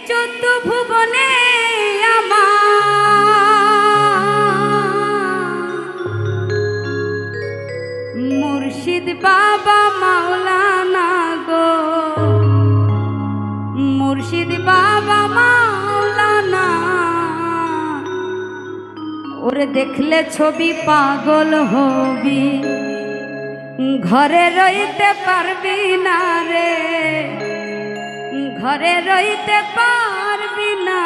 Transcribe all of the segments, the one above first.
চোদ্দ ভুবনে আমার মুর্শিদ বাবা মাওলানা গো, মুর্শিদ বাবা মাওলানা। ওরে দেখলে ছবি পাগল হবি, ঘরে রইতে পারবি না রে, ঘরে রইতে পারবি না,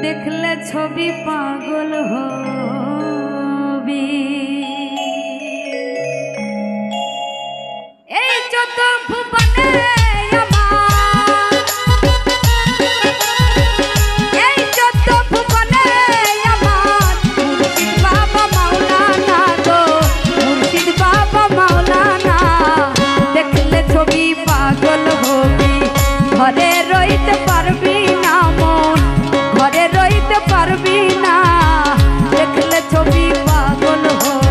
দেখলে ছবি পাগল হবি। এই যত ভুবনে ঘরে রইতে পারবি না মন, ঘরে রইতে পারবি না, দেখলে ছবি পাগল হবি।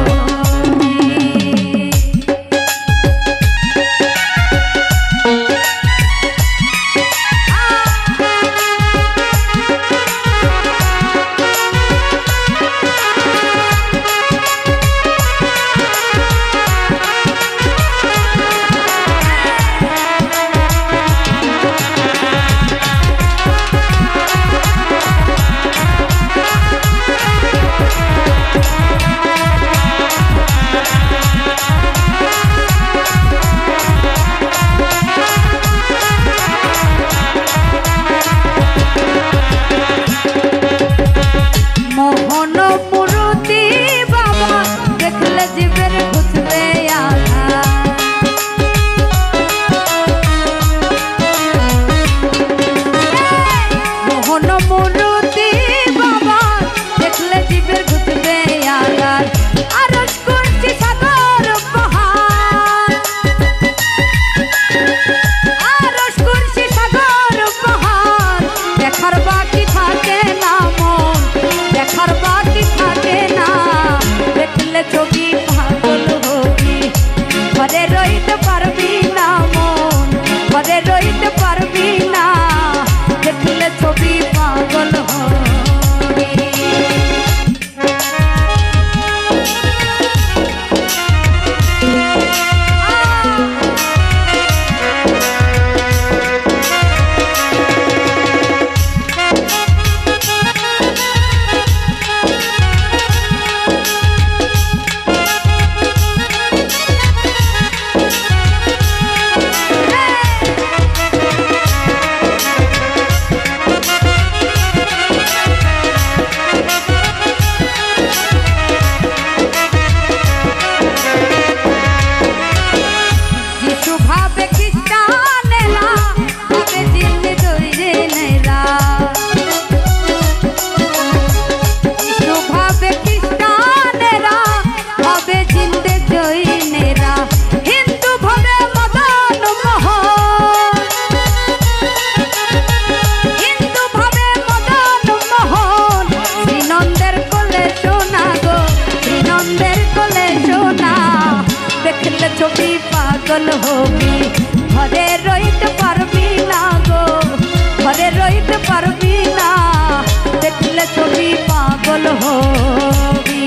ছবি পাগল হবি, ঘরে রইতে পারবি না গো, ঘরে রইতে পারবি না, দেখলে ছবি পাগল হবি।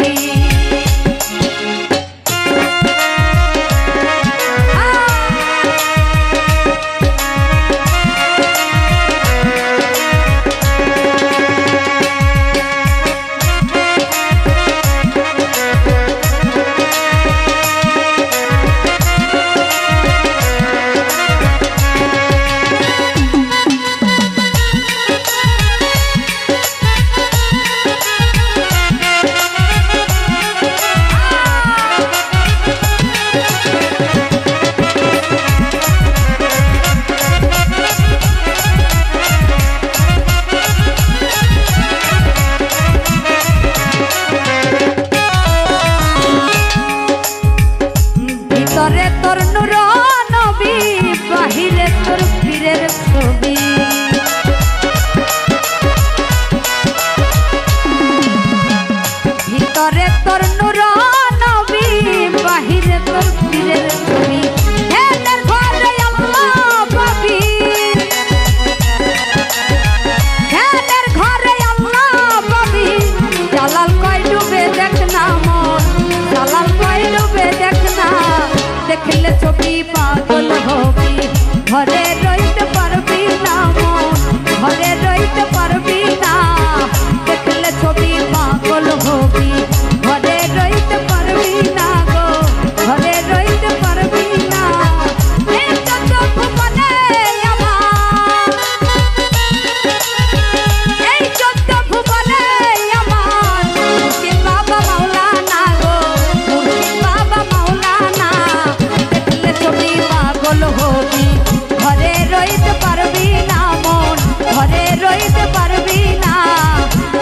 রইতে পারবি না মন, ঘরে রইতে পারবি না।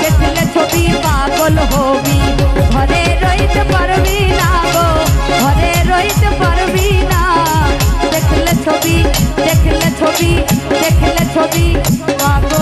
দেখলে ছবি পাগল হবি, ঘরে রইতে পারবি না গো, ঘরে রইতে পারবি না। দেখলে ছবি, দেখলে ছবি, দেখলে ছবি পাগল